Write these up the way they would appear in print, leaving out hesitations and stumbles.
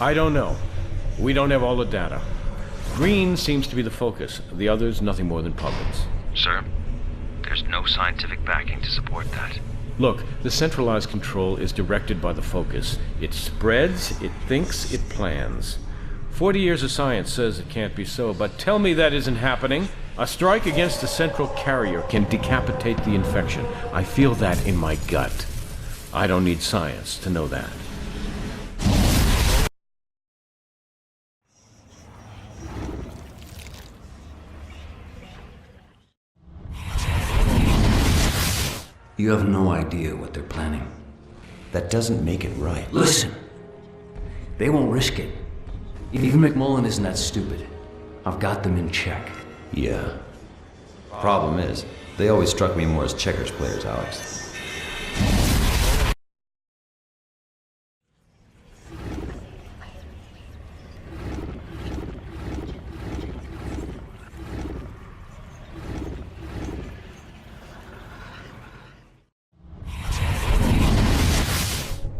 I don't know. We don't have all the data. Green seems to be the focus. The others, nothing more than puppets. Sir, there's no scientific backing to support that. Look, the centralized control is directed by the focus. It spreads, it thinks, it plans. 40 years of science says it can't be so, but tell me that isn't happening. A strike against the central carrier can decapitate the infection. I feel that in my gut. I don't need science to know that. You have no idea what they're planning. That doesn't make it right. Listen! They won't risk it. Even McMullen isn't that stupid. I've got them in check. Yeah. Problem is, they always struck me more as checkers players, Alex.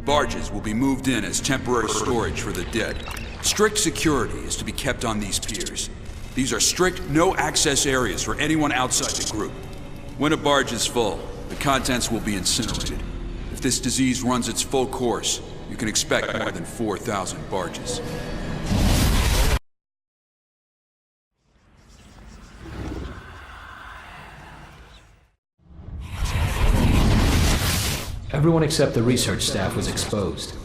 Barges will be moved in as temporary storage for the dead. Strict security is to be kept on these piers. These are strict, no-access areas for anyone outside the group. When a barge is full, the contents will be incinerated. If this disease runs its full course, you can expect more than 4,000 barges. Everyone except the research staff was exposed.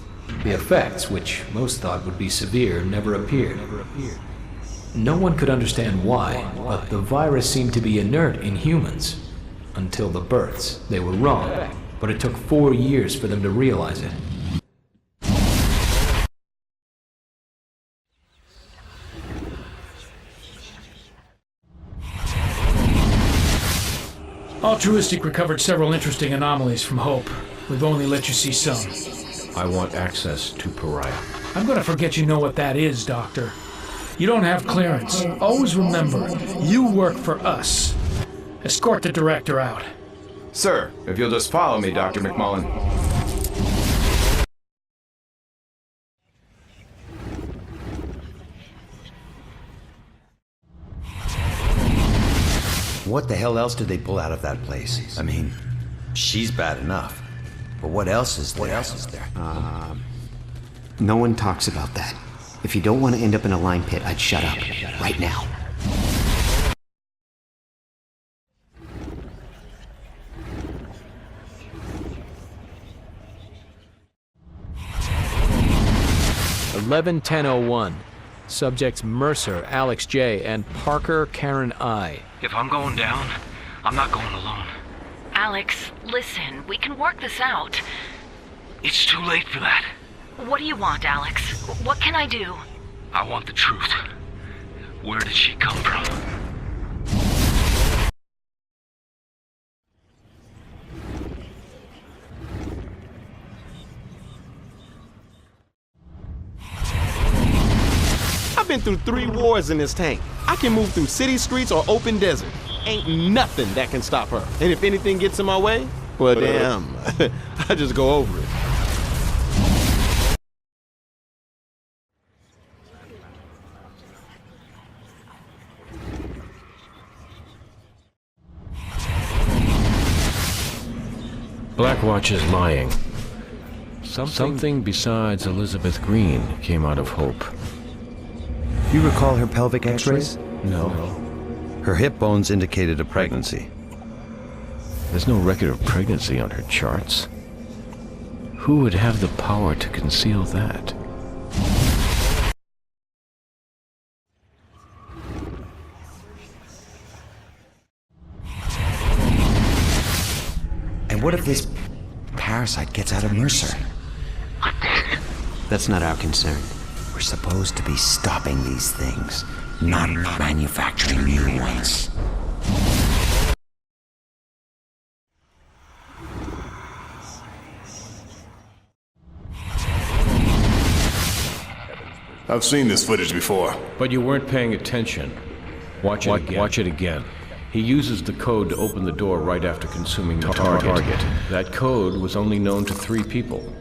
The effects, which most thought would be severe, never appeared. No one could understand why, but the virus seemed to be inert in humans. Until the births. They were wrong, but it took 4 years for them to realize it. Altruistic recovered several interesting anomalies from Hope. We've only let you see some. I want access to Pariah. I'm gonna forget you know what that is, Doctor. You don't have clearance. Always remember, you work for us. Escort the director out. Sir, if you'll just follow me, Dr. McMullen. What the hell else did they pull out of that place? I mean, she's bad enough. But what else is there? No one talks about that. If you don't want to end up in a lime pit, I'd shut up. Right now. (11:10:01). Subjects Mercer, Alex J, and Parker Karen I. If I'm going down, I'm not going alone. Alex, listen, we can work this out. It's too late for that. What do you want, Alex? What can I do? I want the truth. Where did she come from? I've been through 3 wars in this tank. I can move through city streets or open desert. Ain't nothing that can stop her. And if anything gets in my way, well, damn, I just go over it. Blackwatch is lying. Something besides Elizabeth Green came out of Hope. You recall her pelvic x-rays? No. Her hip bones indicated a pregnancy. There's no record of pregnancy on her charts. Who would have the power to conceal that? And what if this parasite gets out of Mercer? That's not our concern. We're supposed to be stopping these things, not manufacturing new ones. I've seen this footage before. But you weren't paying attention. Watch it again. He uses the code to open the door right after consuming the target. That code was only known to 3 people.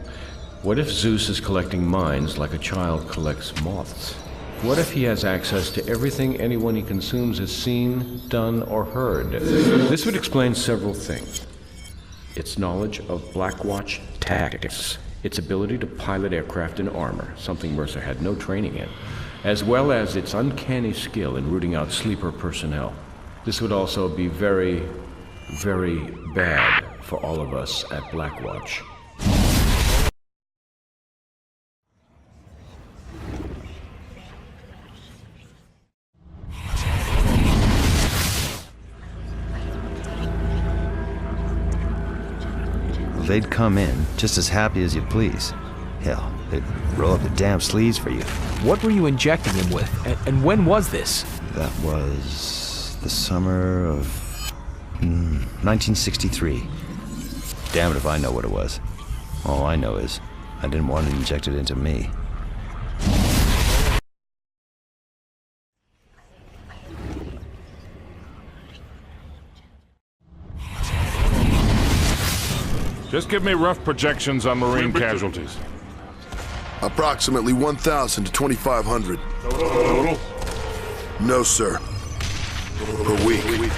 What if Zeus is collecting minds like a child collects moths? What if he has access to everything anyone he consumes has seen, done, or heard? This would explain several things. Its knowledge of Blackwatch tactics, its ability to pilot aircraft in armor, something Mercer had no training in, as well as its uncanny skill in rooting out sleeper personnel. This would also be very, very bad for all of us at Blackwatch. They'd come in just as happy as you please. Hell, they'd roll up the damn sleeves for you. What were you injecting him with? And when was this? That was the summer of 1963. Damn it if I know what it was. All I know is I didn't want it injected into me. Just give me rough projections on Marine casualties. Approximately 1,000 to 2,500. Total? No, sir. Per week.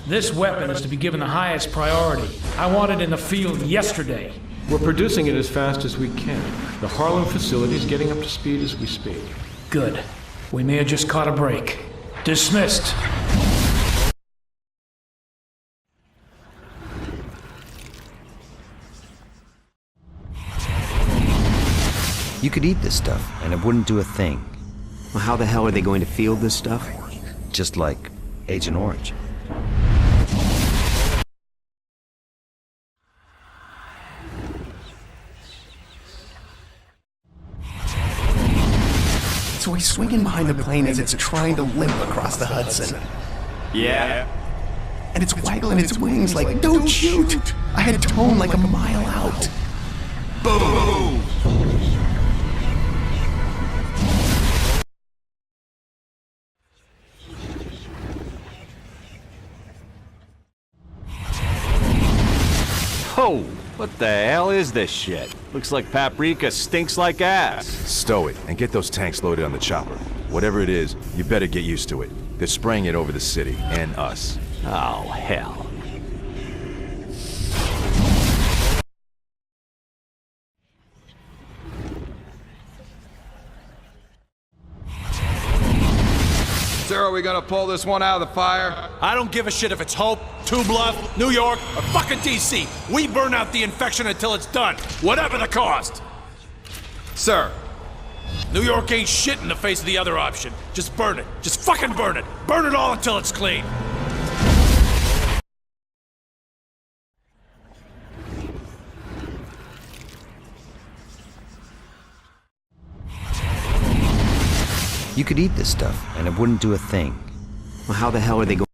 This weapon is to be given the highest priority. I want it in the field yesterday. We're producing it as fast as we can. The Harlem facility is getting up to speed as we speak. Good. We may have just caught a break. Dismissed. You could eat this stuff, and it wouldn't do a thing. Well, how the hell are they going to field this stuff? Just like Agent Orange. So he's swinging behind the plane as it's trying to limp across the Hudson. Yeah. And it's waggling its wings like, don't shoot! I had tone like a mile out. Boom! Oh, what the hell is this shit? Looks like paprika stinks like ass. Stow it and get those tanks loaded on the chopper. Whatever it is, you better get used to it. They're spraying it over the city and us. Oh, hell. Sir, are we gonna pull this one out of the fire? I don't give a shit if it's Hope, Two Bluff, New York, or fucking DC. We burn out the infection until it's done, whatever the cost. Sir, New York ain't shit in the face of the other option. Just burn it. Just fucking burn it. Burn it all until it's clean. You could eat this stuff, and it wouldn't do a thing. Well, how the hell are they going?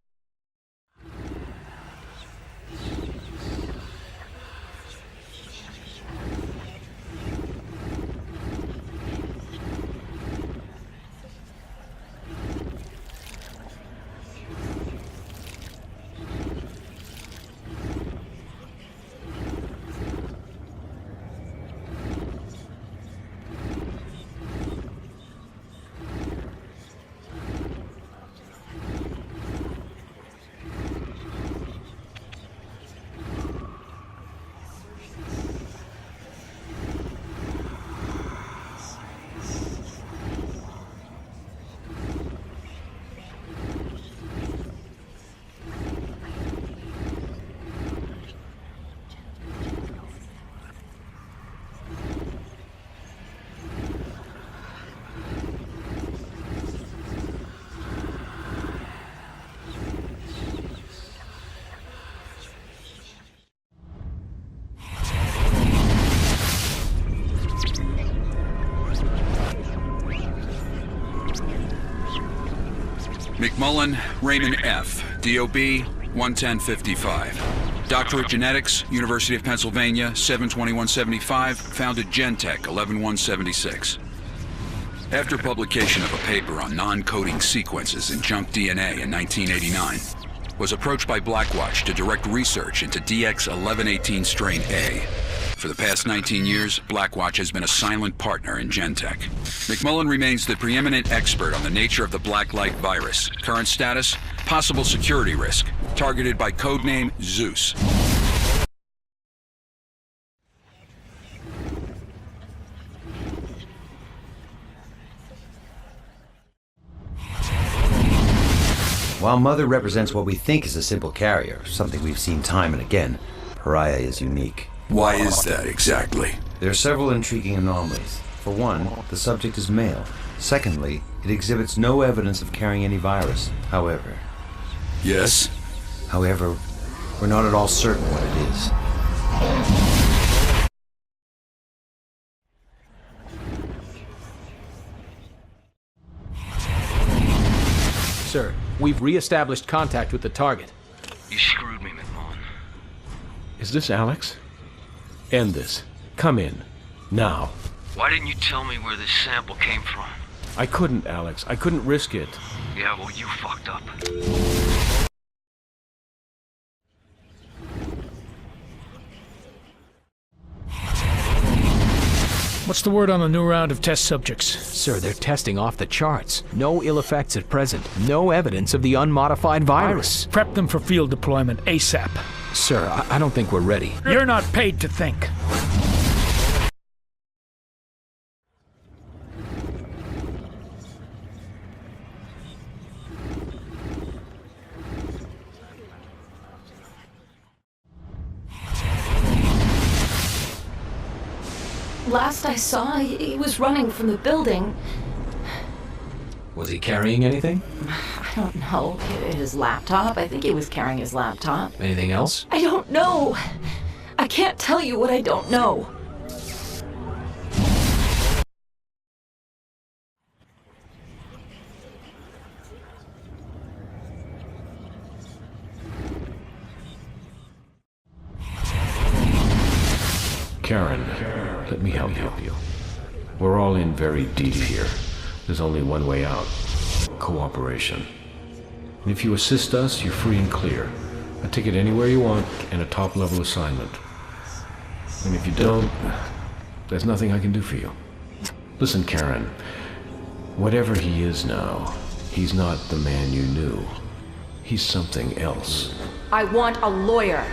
McMullen, Raymond F., DOB 11055. Doctorate Genetics, University of Pennsylvania, 72175, founded Gentech 11176. After publication of a paper on non-coding sequences in junk DNA in 1989, was approached by Blackwatch to direct research into DX1118 strain A. For the past 19 years, Blackwatch has been a silent partner in Gentek. McMullen remains the preeminent expert on the nature of the Blacklight virus. Current status, possible security risk, targeted by codename Zeus. While Mother represents what we think is a simple carrier, something we've seen time and again, Pariah is unique. Why is that exactly? There are several intriguing anomalies. For one, the subject is male. Secondly, it exhibits no evidence of carrying any virus. However... Yes? However, we're not at all certain what it is. Sir, we've re-established contact with the target. You screwed me, McMullen. Is this Alex? End this. Come in. Now. Why didn't you tell me where this sample came from? I couldn't, Alex. I couldn't risk it. Yeah, well, you fucked up. What's the word on the new round of test subjects? Sir, they're testing off the charts. No ill effects at present. No evidence of the unmodified virus. Prep them for field deployment ASAP. Sir, I don't think we're ready. You're not paid to think. Last I saw, he was running from the building. Was he carrying anything? I don't know. His laptop. I think he was carrying his laptop. Anything else? I don't know. I can't tell you what I don't know. Karen, let me help you. We're all in very deep here. There's only one way out. Cooperation. And if you assist us, you're free and clear. A ticket anywhere you want and a top-level assignment. And if you don't, there's nothing I can do for you. Listen, Karen. Whatever he is now, he's not the man you knew. He's something else. I want a lawyer.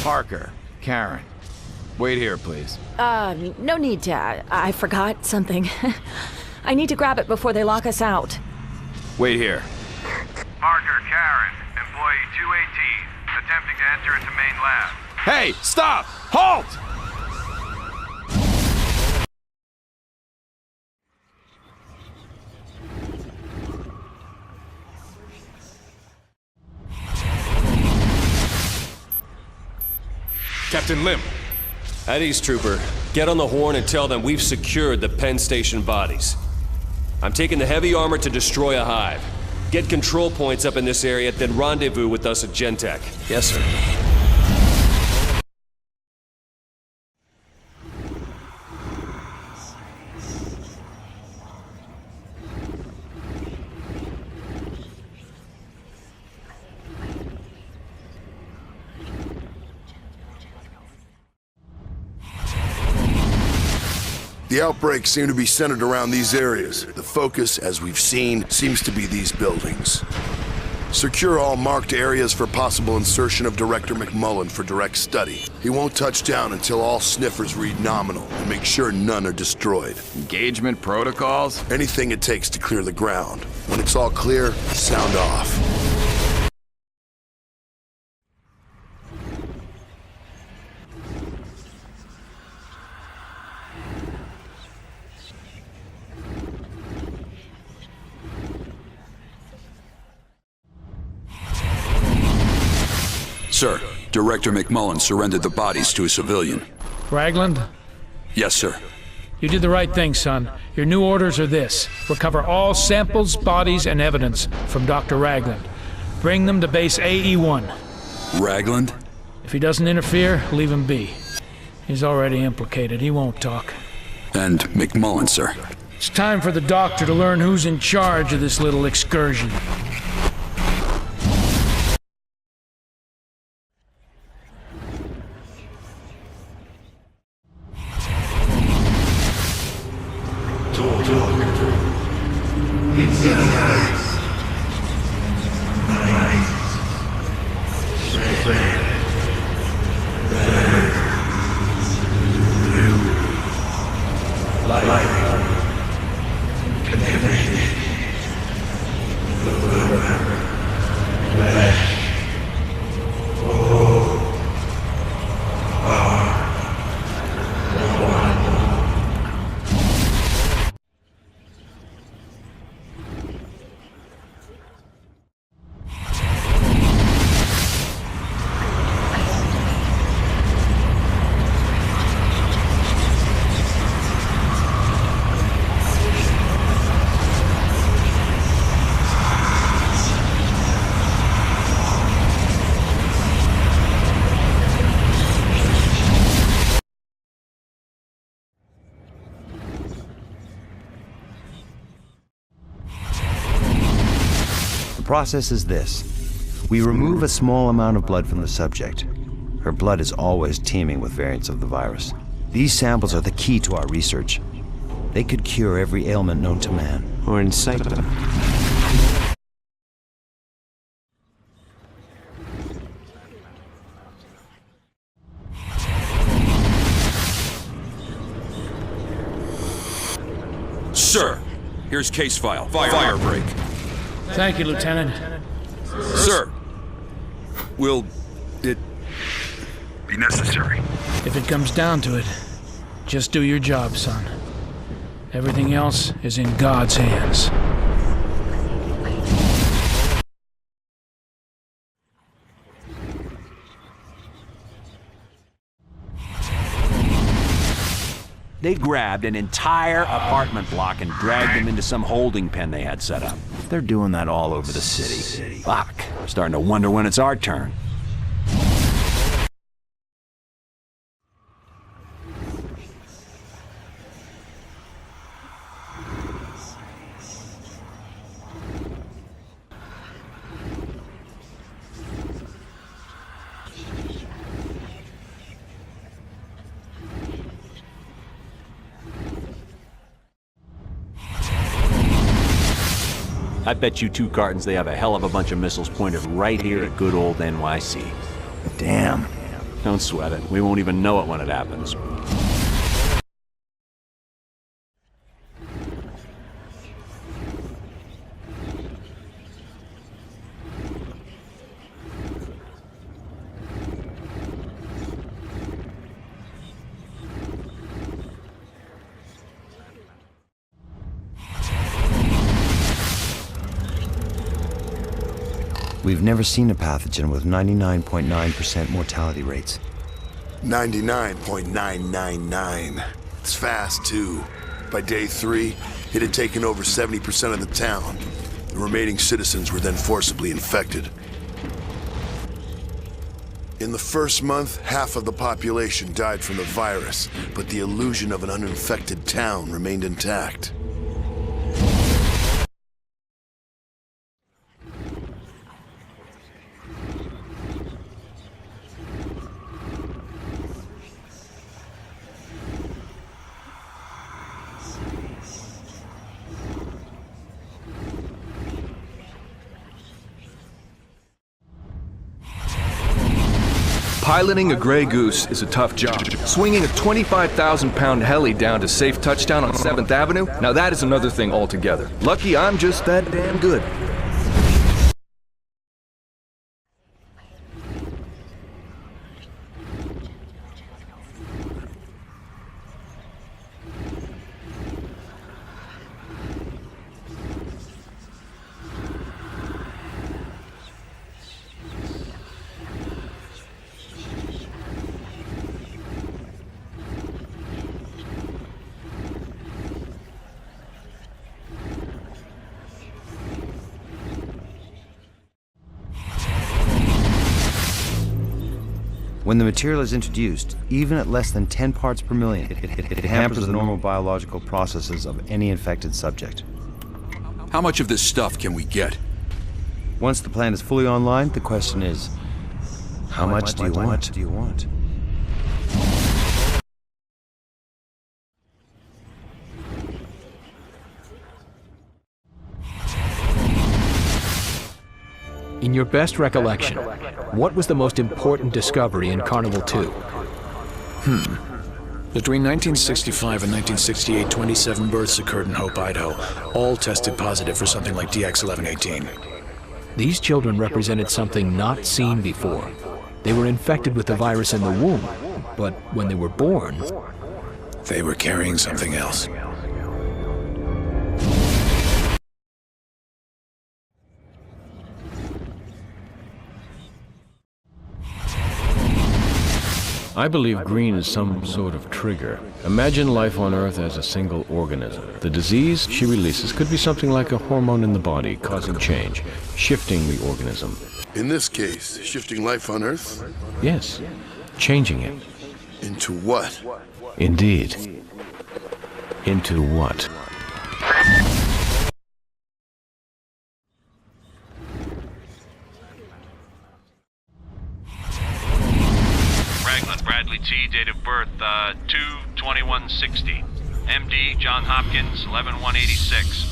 Parker, Karen, wait here, please. No need to. I forgot something. I need to grab it before they lock us out. Wait here. Parker, Karen, employee 218, attempting to enter into main lab. Hey, stop! Halt! Captain Lim. At East, Trooper. Get on the horn and tell them we've secured the Penn Station bodies. I'm taking the heavy armor to destroy a hive. Get control points up in this area, then rendezvous with us at Gentek. Yes, sir. The outbreaks seem to be centered around these areas. The focus, as we've seen, seems to be these buildings. Secure all marked areas for possible insertion of Director McMullen for direct study. He won't touch down until all sniffers read nominal, and make sure none are destroyed. Engagement protocols? Anything it takes to clear the ground. When it's all clear, sound off. Sir, Director McMullen surrendered the bodies to a civilian. Ragland? Yes, sir. You did the right thing, son. Your new orders are this. Recover all samples, bodies, and evidence from Dr. Ragland. Bring them to base AE-1. Ragland? If he doesn't interfere, leave him be. He's already implicated. He won't talk. And McMullen, sir. It's time for the doctor to learn who's in charge of this little excursion. The process is this. We remove a small amount of blood from the subject. Her blood is always teeming with variants of the virus. These samples are the key to our research. They could cure every ailment known to man. Or incite them. Sir, here's case file. Fire break. Thank you, Lieutenant. Sir, will it be necessary? If it comes down to it, just do your job, son. Everything else is in God's hands. They grabbed an entire apartment block and dragged them into some holding pen they had set up. They're doing that all over the city. Fuck. I'm starting to wonder when it's our turn. I bet you 2 cartons they have a hell of a bunch of missiles pointed right here at good old NYC. Damn. Don't sweat it. We won't even know it when it happens. We've never seen a pathogen with 99.9% mortality rates. 99.999. It's fast, too. By day 3, it had taken over 70% of the town. The remaining citizens were then forcibly infected. In the first month, half of the population died from the virus, but the illusion of an uninfected town remained intact. Piloting a Grey Goose is a tough job. Swinging a 25,000-pound heli down to safe touchdown on 7th Avenue, now that is another thing altogether. Lucky I'm just that damn good. When the material is introduced, even at less than 10 parts per million, it hampers the normal biological processes of any infected subject. How much of this stuff can we get? Once the plant is fully online, the question is, how much do you want? In your best recollection, what was the most important discovery in Carnival 2? Between 1965 and 1968, 27 births occurred in Hope, Idaho. All tested positive for something like DX1118. These children represented something not seen before. They were infected with the virus in the womb, but when they were born, they were carrying something else. I believe green is some sort of trigger. Imagine life on Earth as a single organism. The disease she releases could be something like a hormone in the body, causing change, shifting the organism. In this case, shifting life on Earth? Yes, changing it. Into what? Indeed. Into what? Bradley T, date of birth 2/21/60. MD, John Hopkins, 11/1/86.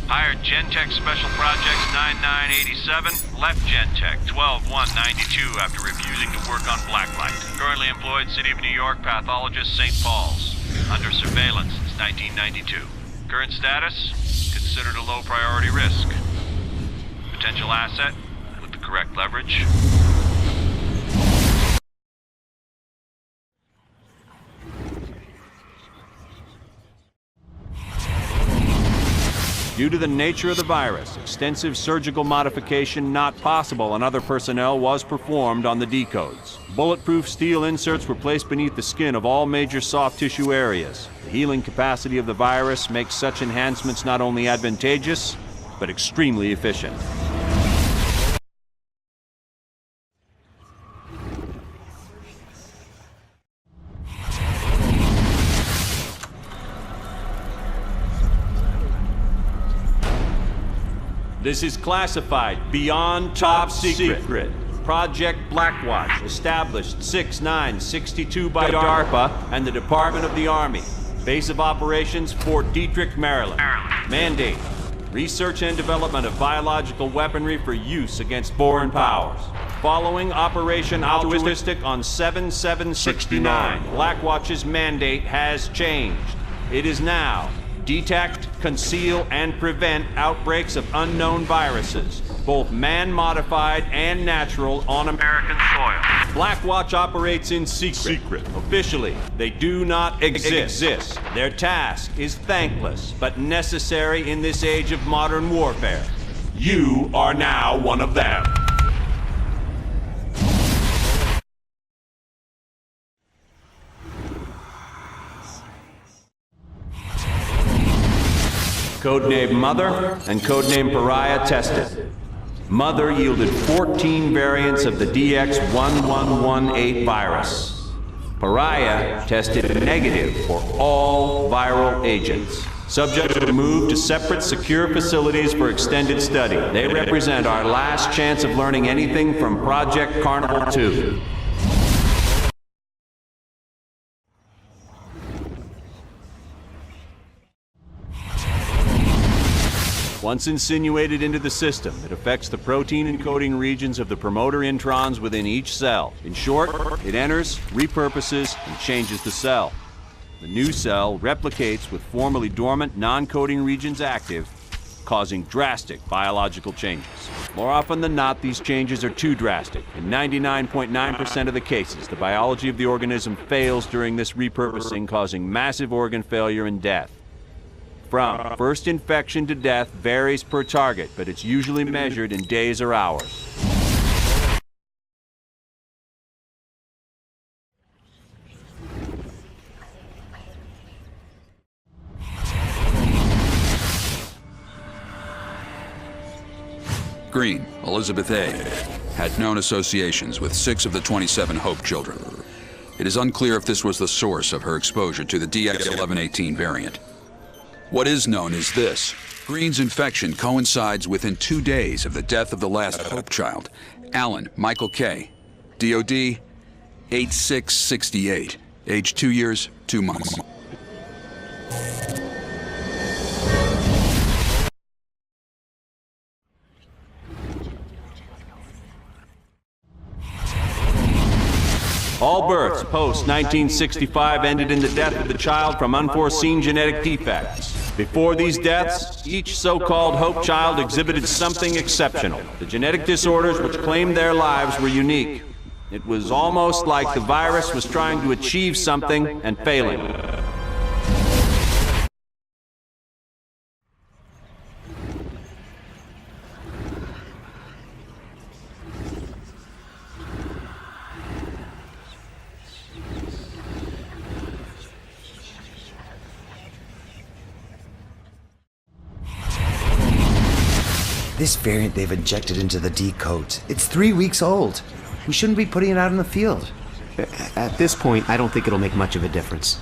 Hired Gentech Special Projects 9987. Left Gentech 12/1/92 after refusing to work on blacklight. Currently employed City of New York pathologist St. Paul's. Under surveillance since 1992. Current status, considered a low priority risk. Potential asset, with the correct leverage. Due to the nature of the virus, extensive surgical modification not possible on other personnel was performed on the decodes. Bulletproof steel inserts were placed beneath the skin of all major soft tissue areas. The healing capacity of the virus makes such enhancements not only advantageous, but extremely efficient. This is classified beyond top secret. Project Blackwatch, established 6/9/62 by DARPA and the Department of the Army. Base of operations, Fort Detrick, Maryland. Mandate, research and development of biological weaponry for use against foreign powers. Following Operation Altruistic on 7/7/69, Blackwatch's mandate has changed. It is now detect, conceal, and prevent outbreaks of unknown viruses, both man-modified and natural, on American soil. Blackwatch operates in secret. Officially, they do not exist. Their task is thankless, but necessary in this age of modern warfare. You are now one of them. Codename Mother and codename Pariah tested. Mother yielded 14 variants of the DX1118 virus. Pariah tested negative for all viral agents. Subjects were moved to separate secure facilities for extended study. They represent our last chance of learning anything from Project Carnival 2. Once insinuated into the system, it affects the protein encoding regions of the promoter introns within each cell. In short, it enters, repurposes, and changes the cell. The new cell replicates with formerly dormant non-coding regions active, causing drastic biological changes. More often than not, these changes are too drastic. In 99.9% of the cases, the biology of the organism fails during this repurposing, causing massive organ failure and death. From first infection to death varies per target, but it's usually measured in days or hours. Green, Elizabeth A. had known associations with 6 of the 27 Hope children. It is unclear if this was the source of her exposure to the DX1118 variant. What is known is this. Green's infection coincides within 2 days of the death of the last Hope child, Alan Michael K., DOD 8668, age 2 years, 2 months. All births post-1965 ended in the death of the child from unforeseen genetic defects. Before these deaths, each so-called Hope child exhibited something exceptional. The genetic disorders which claimed their lives were unique. It was almost like the virus was trying to achieve something and failing. This variant they've injected into the D coat, it's 3 weeks old. We shouldn't be putting it out in the field. At this point, I don't think it'll make much of a difference.